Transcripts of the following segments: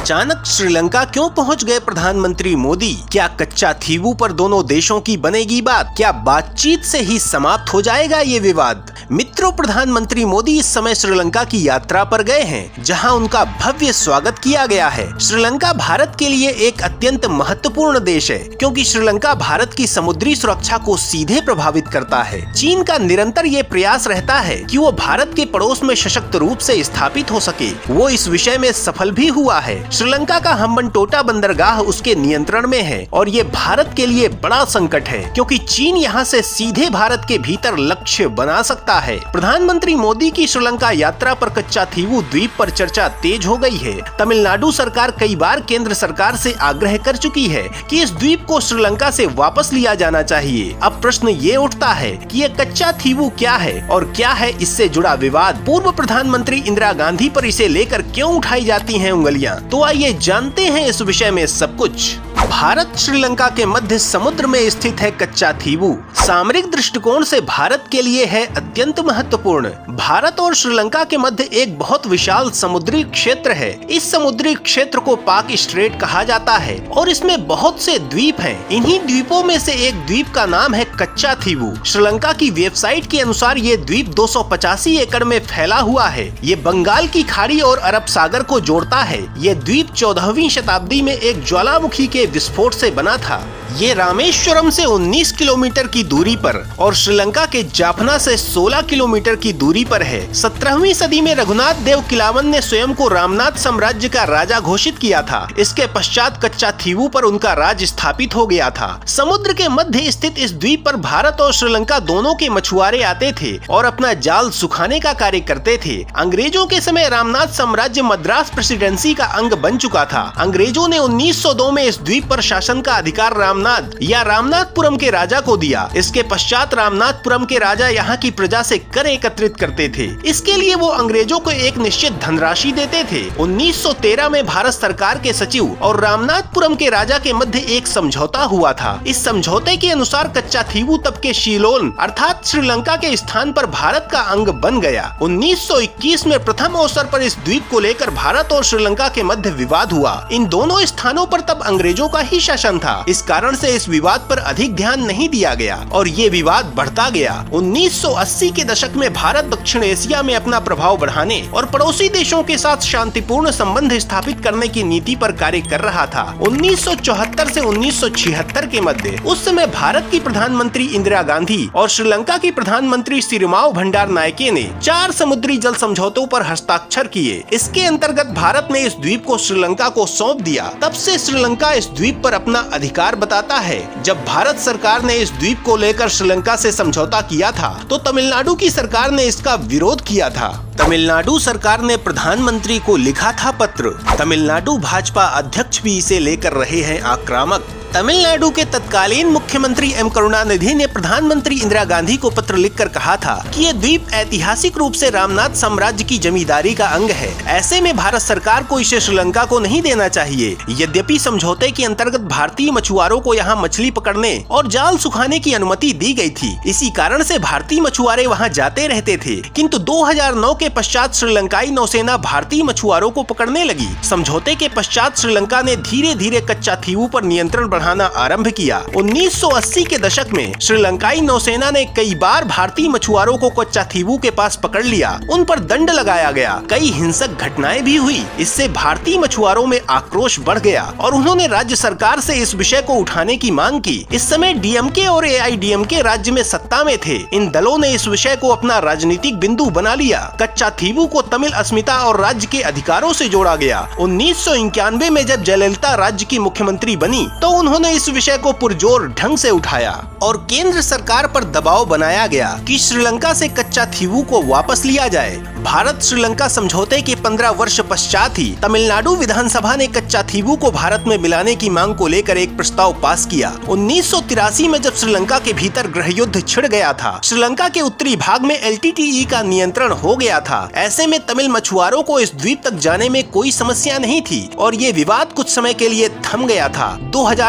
अचानक श्रीलंका क्यों पहुंच गए प्रधानमंत्री मोदी? क्या कच्चा थीवू पर दोनों देशों की बनेगी बात? क्या बातचीत से ही समाप्त हो जाएगा ये विवाद? मित्रों, प्रधानमंत्री मोदी इस समय श्रीलंका की यात्रा पर गए हैं, जहां उनका भव्य स्वागत किया गया है। श्रीलंका भारत के लिए एक अत्यंत महत्वपूर्ण देश है, क्योंकि श्रीलंका भारत की समुद्री सुरक्षा को सीधे प्रभावित करता है। चीन का निरंतर ये प्रयास रहता है कि वो भारत के पड़ोस में सशक्त रूप से स्थापित हो सके। वो इस विषय में सफल भी हुआ है। श्रीलंका का हम्बनटोटा बंदरगाह उसके नियंत्रण में है और ये भारत के लिए बड़ा संकट है, क्योंकि चीन यहाँ से सीधे भारत के भीतर लक्ष्य बना सकता है। प्रधानमंत्री मोदी की श्रीलंका यात्रा पर कच्चा थीवू द्वीप पर चर्चा तेज हो गई है। तमिलनाडु सरकार कई बार केंद्र सरकार से आग्रह कर चुकी है कि इस द्वीप को श्रीलंका से वापस लिया जाना चाहिए। अब प्रश्न ये उठता है कि ये कच्चा थीवू क्या है और क्या है इससे जुड़ा विवाद? पूर्व प्रधानमंत्री इंदिरा गांधी पर इसे लेकर क्यों उठाई जाती हैं उंगलियां? तो आइए जानते हैं इस विषय में सब कुछ। भारत श्रीलंका के मध्य समुद्र में स्थित है कच्चा थीवू। सामरिक दृष्टिकोण से भारत के लिए है अत्यंत महत्वपूर्ण। भारत और श्रीलंका के मध्य एक बहुत विशाल समुद्री क्षेत्र है। इस समुद्री क्षेत्र को पाक स्ट्रेट कहा जाता है और इसमें बहुत से द्वीप हैं। इन्हीं द्वीपों में से एक द्वीप का नाम है कच्चा थीवू। श्रीलंका की वेबसाइट के अनुसार ये द्वीप 285 एकड़ में फैला हुआ है। ये बंगाल की खाड़ी और अरब सागर को जोड़ता है। ये द्वीप 14वीं शताब्दी में एक ज्वालामुखी के विस्फोट से बना था। ये रामेश्वरम से 19 किलोमीटर की दूरी पर और श्रीलंका के जाफना से 16 किलोमीटर की दूरी पर है। 17वीं सदी में रघुनाथ देव किलावन ने स्वयं को रामनाथ साम्राज्य का राजा घोषित किया था। इसके पश्चात कच्चा थीवू पर उनका राज स्थापित हो गया था। समुद्र के मध्य स्थित इस द्वीप पर भारत और श्रीलंका दोनों के मछुआरे आते थे और अपना जाल सुखाने का कार्य करते थे। अंग्रेजों के समय रामनाथ साम्राज्य मद्रास प्रेसिडेंसी का अंग बन चुका था। अंग्रेजों ने 1902 में इस द्वीप पर शासन का अधिकार रामनाथ या रामनाथपुरम के राजा को दिया। इसके पश्चात रामनाथपुरम के राजा यहाँ की प्रजा से कर एकत्रित करते थे। इसके लिए वो अंग्रेजों को एक निश्चित धनराशि देते थे। 1913 में भारत सरकार के सचिव और रामनाथपुरम के राजा के मध्य एक समझौता हुआ था। इस समझौते के अनुसार कच्चा थीवू तब के शीलोन अर्थात श्रीलंका के स्थान पर भारत का अंग बन गया। 1921 में प्रथम अवसर पर इस द्वीप को लेकर भारत और श्रीलंका के मध्य विवाद हुआ। इन दोनों स्थानों पर तब अंग्रेजों का ही शासन था। इस कारण से इस विवाद पर अधिक ध्यान नहीं दिया गया और ये विवाद बढ़ता गया। 1980 के दशक में भारत दक्षिण एशिया में अपना प्रभाव बढ़ाने और पड़ोसी देशों के साथ शांतिपूर्ण संबंध स्थापित करने की नीति पर कार्य कर रहा था। 1974 से 1976 के मध्य उस समय भारत की प्रधानमंत्री इंदिरा गांधी और श्रीलंका की प्रधानमंत्री सिरिमाओ भंडारनायके ने 4 समुद्री जल समझौतों पर हस्ताक्षर किए। इसके अंतर्गत भारत ने इस द्वीप को श्रीलंका को सौंप दिया। तब से श्रीलंका इस द्वीप पर अपना अधिकार बताता है। जब भारत सरकार ने इस द्वीप को लेकर श्रीलंका से समझौता किया था तो तमिलनाडु की सरकार ने इसका विरोध किया था। तमिलनाडु सरकार ने प्रधानमंत्री को लिखा था पत्र। तमिलनाडु भाजपा अध्यक्ष भी इसे लेकर रहे हैं आक्रामक। तमिलनाडु के तत्कालीन मुख्यमंत्री एम करुणानिधि ने प्रधानमंत्री इंदिरा गांधी को पत्र लिखकर कहा था कि ये द्वीप ऐतिहासिक रूप से रामनाथ साम्राज्य की जमींदारी का अंग है। ऐसे में भारत सरकार को इसे श्रीलंका को नहीं देना चाहिए। यद्यपि समझौते के अंतर्गत भारतीय मछुआरों को यहाँ मछली पकड़ने और जाल सुखाने की अनुमति दी गई थी। इसी कारण से भारतीय मछुआरे वहाँ जाते रहते थे, किंतु 2009 के पश्चात श्रीलंकाई नौसेना भारतीय मछुआरों को पकड़ने लगी। समझौते के पश्चात श्रीलंका ने धीरे धीरे कच्चा थीवू पर नियंत्रण बढ़ाना आरंभ किया। 1980 के दशक में श्रीलंकाई नौसेना ने कई बार भारतीय मछुआरों को कच्चा थीवू के पास पकड़ लिया। उन पर दंड लगाया गया। कई हिंसक घटनाएं भी हुई। इससे भारतीय मछुआरों में आक्रोश बढ़ गया और उन्होंने राज्य सरकार से इस विषय को उठाने की मांग की। इस समय डीएमके और एआईडीएमके राज्य में सत्ता में थे। इन दलों ने इस विषय को अपना राजनीतिक बिंदु बना लिया। कच्चा थीवू को तमिल अस्मिता और राज्य के अधिकारों से जोड़ा गया। 1991 में जब जयललिता राज्य की मुख्यमंत्री बनी तो उन्होंने इस विषय को पुरजोर ढंग से उठाया और केंद्र सरकार पर दबाव बनाया गया कि श्रीलंका से कच्चा थीवू को वापस लिया जाए। भारत श्रीलंका समझौते के 15 वर्ष पश्चात ही तमिलनाडु विधानसभा ने कच्चा थीवू को भारत में मिलाने की मांग को लेकर एक प्रस्ताव पास किया। 1983 में जब श्रीलंका के भीतर गृह युद्ध छिड़ गया था, श्रीलंका के उत्तरी भाग में एलटीटीई का नियंत्रण हो गया था। ऐसे में तमिल मछुआरों को इस द्वीप तक जाने में कोई समस्या नहीं थी और ये विवाद कुछ समय के लिए थम गया था।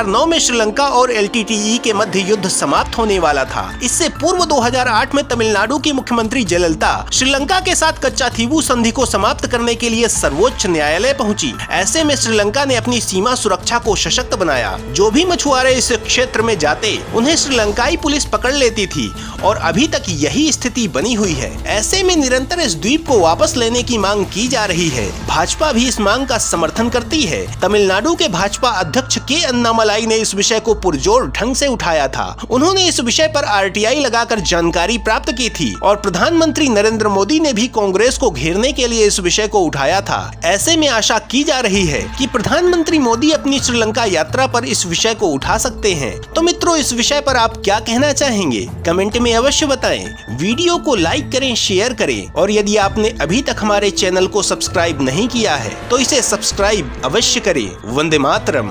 2009 में श्रीलंका और LTTE के मध्य युद्ध समाप्त होने वाला था। इससे पूर्व 2008 में तमिलनाडु की मुख्यमंत्री जयललिता श्रीलंका के साथ कच्चाथीवू संधि को समाप्त करने के लिए सर्वोच्च न्यायालय पहुंची। ऐसे में श्रीलंका ने अपनी सीमा सुरक्षा को सशक्त बनाया। जो भी मछुआरे इस क्षेत्र में जाते उन्हें श्रीलंकाई पुलिस पकड़ लेती थी और अभी तक यही स्थिति बनी हुई है। ऐसे में निरंतर इस द्वीप को वापस लेने की मांग की जा रही है। भाजपा भी इस मांग का समर्थन करती है। तमिलनाडु के भाजपा अध्यक्ष के अन्नामलाई ने इस विषय को पुरजोर ढंग से उठाया था। उन्होंने इस विषय पर RTI लगाकर जानकारी प्राप्त की थी और प्रधानमंत्री नरेंद्र मोदी ने भी कांग्रेस को घेरने के लिए इस विषय को उठाया था। ऐसे में आशा की जा रही है कि प्रधानमंत्री मोदी अपनी श्रीलंका यात्रा पर इस विषय को उठा सकते हैं। तो मित्रों, इस विषय पर आप क्या कहना चाहेंगे? कमेंट में अवश्य बताएं। वीडियो को लाइक करें, शेयर करें और यदि आपने अभी तक हमारे चैनल को सब्सक्राइब नहीं किया है तो इसे सब्सक्राइब अवश्य करें। वंदे मातरम।